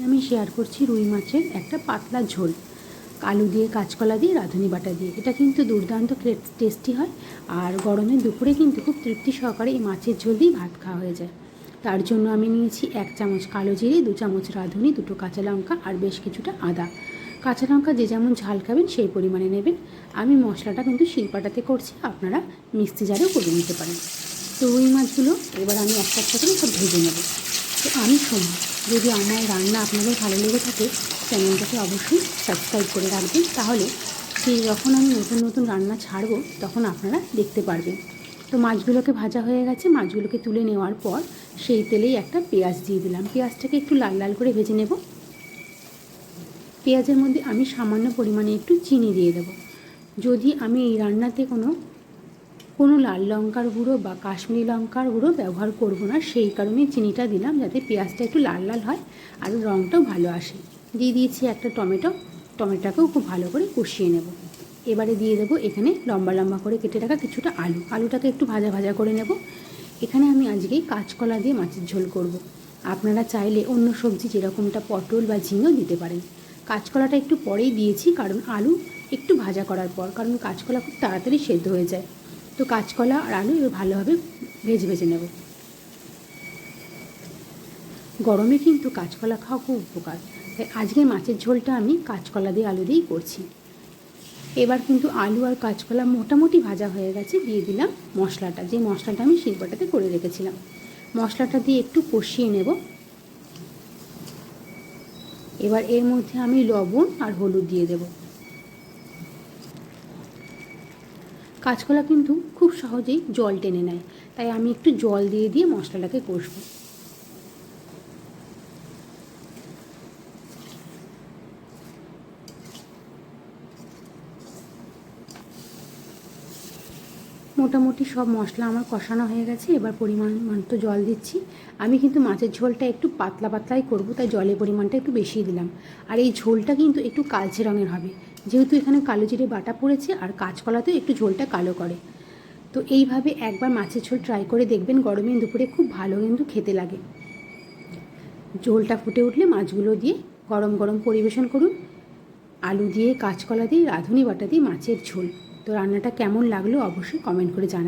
আমি শেয়ার করছি রুই মাছের একটা পাতলা ঝোল, আলু দিয়ে, কাঁচকলা দিয়ে, রাঁধুনি বাটা দিয়ে। এটা কিন্তু দুর্দান্ত টেস্টি হয়, আর গরমের দুপুরে কিন্তু খুব তৃপ্তি সহকারে এই মাছের ঝোল দিয়েই ভাত খাওয়া হয়ে যায়। তার জন্য আমি নিয়েছি 1 চামচ কালো জিরে, 2 চামচ রাঁধুনি, 2টো কাঁচা লঙ্কা আর বেশ কিছুটা আদা। কাঁচা লঙ্কা যে যেমন ঝাল খাবেন সেই পরিমাণে নেবেন। আমি মশলাটা কিন্তু শিলপাটাতে করছি, আপনারা মিক্সি জারেও করে নিতে পারেন। তো রুই মাছগুলো এবার আমি একটা একটা করে সব ভেজে নেব। তো আমি সোমা, যদি আমার রান্না আপনাদের ভালো লেগে থাকে চ্যানেলটাকে অবশ্যই সাবস্ক্রাইব করে রাখবেন, তাহলে যখন আমি নতুন নতুন রান্না ছাড়বো তখন আপনারা দেখতে পারবেন। তো মাছগুলোকে ভাজা হয়ে গেছে, মাছগুলোকে তুলে নেওয়ার পর সেই তেলেই একটা পেঁয়াজ দিয়ে দিলাম। পেঁয়াজটাকে একটু লাল লাল করে ভেজে নেব। পেঁয়াজের মধ্যে আমি সামান্য পরিমাণে একটু চিনি দিয়ে দেব। যদি আমি এই রান্নাতে কোনো লাল লঙ্কার গুঁড়ো বা কাশ্মীরি লঙ্কার গুঁড়ো ব্যবহার করব না, সেই কারণে চিনিটা দিলাম, যাতে পেঁয়াজটা একটু লাল লাল হয় আর রঙটাও ভালো আসে। দিয়ে দিয়েছি একটা টমেটোটাকেও খুব ভালো করে কষিয়ে নেব। এবারে দিয়ে দেবো এখানে লম্বা লম্বা করে কেটে রাখা কিছুটা আলুটাকে একটু ভাজা ভাজা করে নেব। এখানে আমি আজকে কাঁচকলা দিয়ে মাছের ঝোল করব। আপনারা চাইলে অন্য সবজি যেরকমটা পটল বা ঝিঙেও দিতে পারেন। কাঁচকলাটা একটু পরেই দিয়েছি, কারণ আলু একটু ভাজা করার পর, কারণ কাঁচকলা খুব তাড়াতাড়ি সেদ্ধ হয়ে যায়। তো কাঁচকলা আর আলু এবার ভালোভাবে ভেজে নেব। গরমে কিন্তু কাঁচকলা খাওয়া খুব উপকার, তাই আজকে মাছের ঝোলটা আমি কাঁচকলা দিয়ে আলু দিয়েই করছি। এবার কিন্তু আলু আর কাঁচকলা মোটামুটি ভাজা হয়ে গেছে। দিয়ে দিলাম মশলাটা, যে মশলাটা আমি শিলপাটাতে করে রেখেছিলাম। মশলাটা দিয়ে একটু কষিয়ে নেব। এবার এর মধ্যে আমি লবণ আর হলুদ দিয়ে দেব। কাঁচকলা কিন্তু খুব সহজেই জল টেনে নেয়, তাই আমি একটু জল দিয়ে দিয়ে মশলাটাকে কষবো। মোটামুটি সব মশলা আমার কষানো হয়ে গেছে। এবার পরিমাণ মতো জল দিচ্ছি। আমি কিন্তু মাছের ঝোলটা একটু পাতলা পাতলাই করব, তাই জলের পরিমাণটা একটু বেশি দিলাম। আর এই ঝোলটা কিন্তু একটু কালচে রঙের হবে, যেহেতু এখানে কালো জিরে বাটা পড়েছে আর কাঁচকলাতেও একটু ঝোলটা কালো করে। তো এইভাবে একবার মাছের ঝোল ট্রাই করে দেখবেন, গরমে দুপুরে খুব ভালো কিন্তু খেতে লাগে। ঝোলটা ফুটে উঠলে মাছগুলো দিয়ে গরম গরম পরিবেশন করুন। আলু দিয়ে, কাঁচকলা দিয়ে, রাঁধুনি বাটা দিয়ে মাছের ঝোল। তো রান্নাটা কেমন লাগলো অবশ্যই কমেন্ট করে জানাবেন।